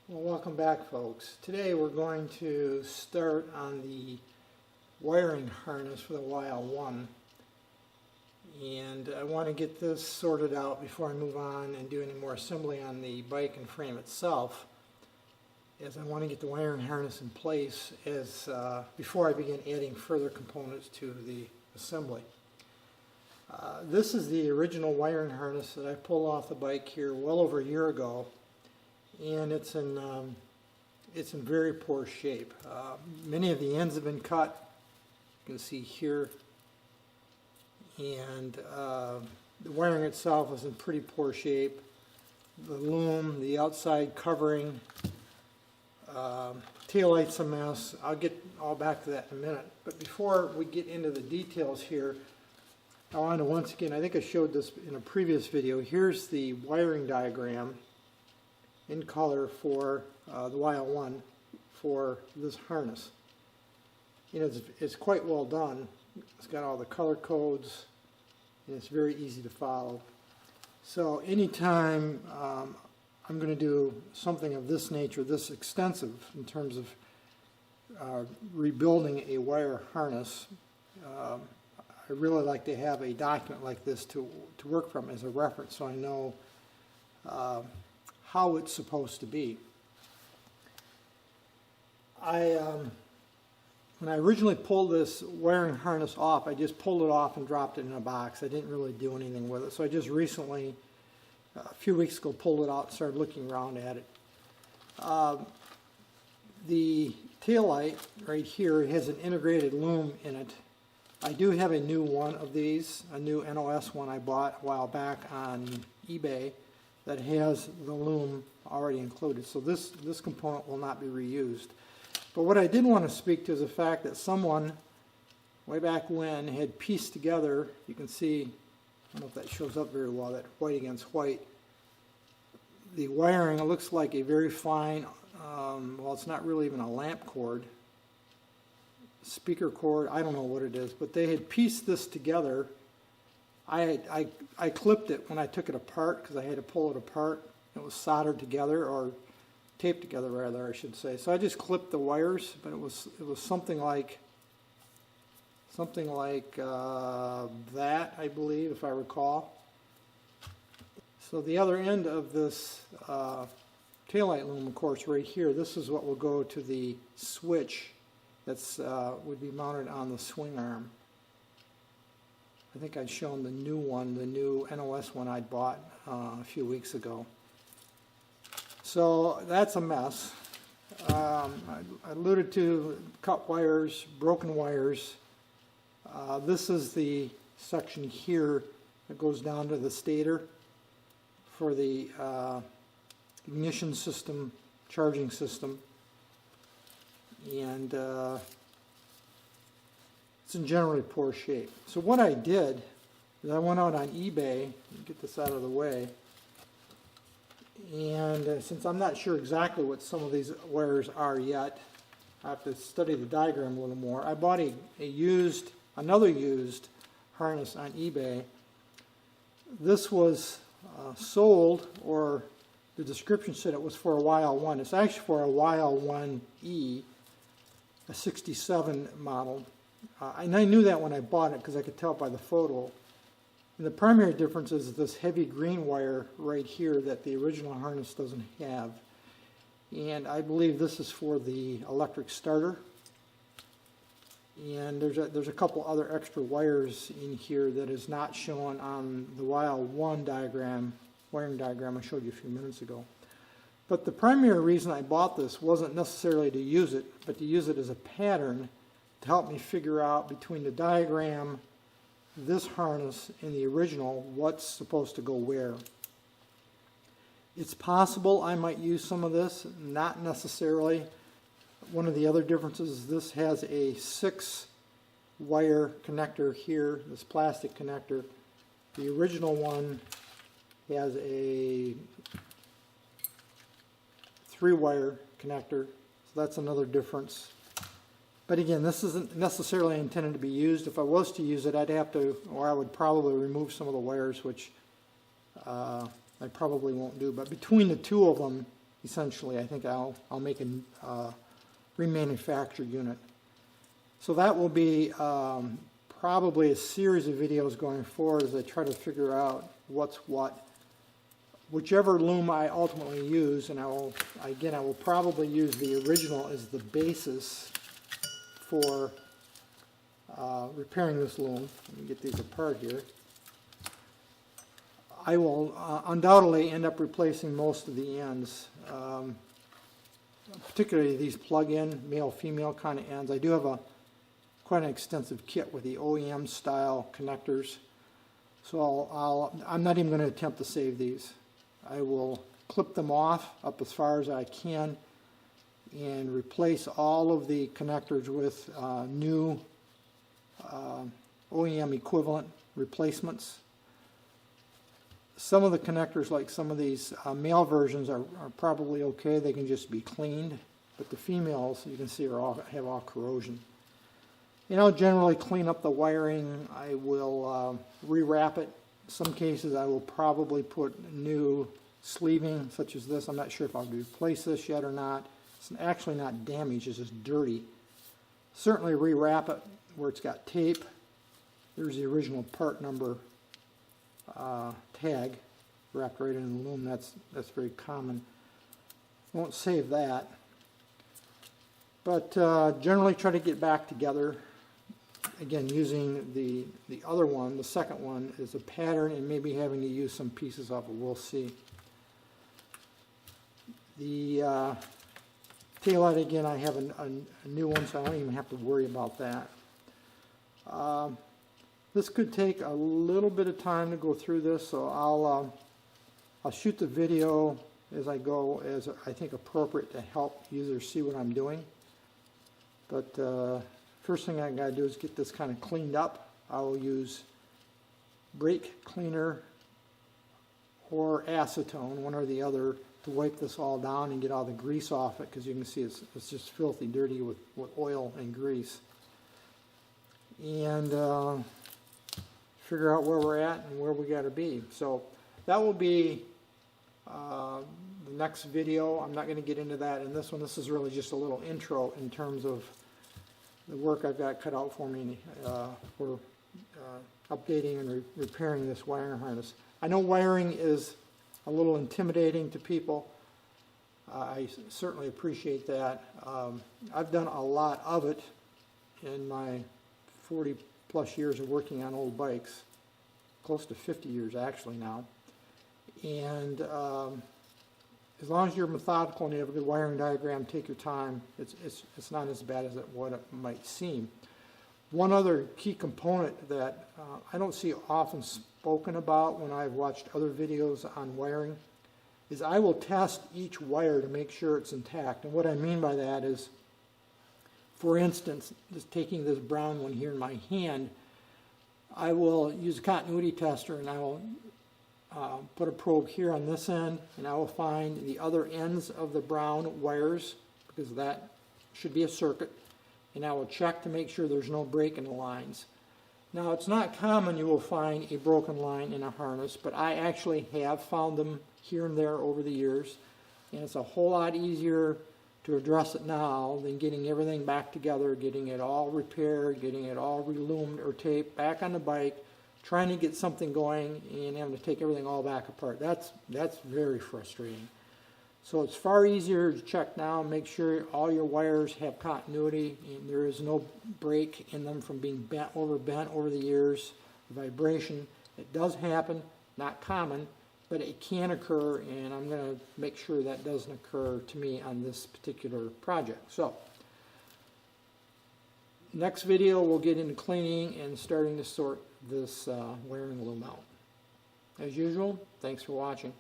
Well, welcome back, folks. Today we're going to start on the wiring harness for the YL1, and I want to get this sorted out before I move on and do any more assembly on the bike and frame itself, as I want to get the wiring harness in place before I begin adding further components to the assembly. This is the original wiring harness that I pulled off the bike here well over a year ago, and it's in very poor shape. Many of the ends have been cut, you can see here, and the wiring itself is in pretty poor shape. The loom, the outside covering, taillight's a mess. I'll get all back to that in a minute. But before we get into the details here, I want to once again, I think I showed this in a previous video, here's the wiring diagram in color for the YL1 for this harness. You know, it's quite well done. It's got all the color codes, and it's very easy to follow. So anytime I'm going to do something of this nature, this extensive in terms of rebuilding a wire harness, I really like to have a document like this to work from as a reference, so I know how it's supposed to be. When I originally pulled this wiring harness off, I just pulled it off and dropped it in a box. I didn't really do anything with it. So I just recently, a few weeks ago, pulled it out and started looking around at it. The taillight right here has an integrated loom in it. I do have a new one of these, a new NOS one I bought a while back on eBay that has the loom already included. So this component will not be reused. But what I did want to speak to is the fact that someone way back when had pieced together, you can see, I don't know if that shows up very well, that white against white, the wiring. It looks like a very fine, well, it's not really even a lamp cord, speaker cord, I don't know what it is, but they had pieced this together. I clipped it when I took it apart because I had to pull it apart. It was soldered together, or taped together rather, I should say. So I just clipped the wires, but it was something like that, I believe, if I recall. So the other end of this taillight loom, of course, right here, this is what will go to the switch that's would be mounted on the swing arm. I think I'd shown the new one, the new NOS one I'd bought a few weeks ago. So that's a mess. I alluded to cut wires, broken wires. This is the section here that goes down to the stator for the ignition system, charging system. And it's in generally poor shape. So what I did is I went out on eBay, get this out of the way, and since I'm not sure exactly what some of these wires are yet, I have to study the diagram a little more. I bought another used harness on eBay. This was sold, or the description said it was for a YL1. It's actually for a YL1E, a 67 model. And I knew that when I bought it because I could tell by the photo. And the primary difference is this heavy green wire right here that the original harness doesn't have. And I believe this is for the electric starter. And there's a couple other extra wires in here that is not shown on the YL1 diagram, wiring diagram I showed you a few minutes ago. But the primary reason I bought this wasn't necessarily to use it, but to use it as a pattern to help me figure out between the diagram, this harness, and the original, what's supposed to go where. It's possible I might use some of this, not necessarily. One of the other differences is this has a 6-wire connector here, this plastic connector. The original one has a 3-wire connector, so that's another difference. But again, this isn't necessarily intended to be used. If I was to use it, I'd have to, or I would probably remove some of the wires, which I probably won't do. But between the two of them, essentially. I think I'll make a remanufactured unit. So that will be probably a series of videos going forward as I try to figure out what's what. Whichever loom I ultimately use, and I will probably use the original as the basis for repairing this loom. Let me get these apart here. I will undoubtedly end up replacing most of the ends, particularly these plug-in male-female kind of ends. I do have quite an extensive kit with the OEM style connectors, so I'm not even going to attempt to save these. I will clip them off up as far as I can and replace all of the connectors with new OEM equivalent replacements. Some of the connectors, like some of these male versions, are probably okay. They can just be cleaned, but the females, you can see, have all corrosion. And I'll generally clean up the wiring. I will rewrap it. In some cases I will probably put new sleeving such as this. I'm not sure if I'll replace this yet or not. It's actually not damaged, it's just dirty. Certainly rewrap it where it's got tape. There's the original part number tag wrapped right in the loom. That's very common. Won't save that. But generally try to get back together. Again, using the other one, the second one, as a pattern, and maybe having to use some pieces of it. We'll see. The taillight, again, I have a new one, so I don't even have to worry about that. This could take a little bit of time to go through this, so I'll shoot the video as I go, as I think appropriate to help users see what I'm doing. But first thing I got to do is get this kind of cleaned up. I will use brake cleaner or acetone, one or the other, to wipe this all down and get all the grease off it, because you can see it's just filthy dirty with oil and grease. And figure out where we're at and where we got to be. So that will be the next video. I'm not going to get into that in this one. This is really just a little intro in terms of the work I've got cut out for me for updating and repairing this wiring harness. I know wiring is a little intimidating to people. I certainly appreciate that. I've done a lot of it in my 40 plus years of working on old bikes, close to 50 years actually now. And as long as you're methodical and you have a good wiring diagram, take your time. It's not as bad as what it might seem. One other key component that I don't see often spoken about when I've watched other videos on wiring is I will test each wire to make sure it's intact. And what I mean by that is, for instance, just taking this brown one here in my hand, I will use a continuity tester and I will put a probe here on this end, and I will find the other ends of the brown wires, because that should be a circuit, and I will check to make sure there's no break in the lines. Now, it's not common you will find a broken line in a harness, but I actually have found them here and there over the years, and it's a whole lot easier to address it now than getting everything back together, getting it all repaired, getting it all reloomed or taped back on the bike, trying to get something going and having to take everything all back apart. That's very frustrating. So it's far easier to check now, make sure all your wires have continuity and there is no break in them from being bent over the years. Vibration, it does happen, not common, but it can occur, and I'm going to make sure that doesn't occur to me on this particular project. So next video we'll get into cleaning and starting to sort this wiring loom out. As usual, thanks for watching.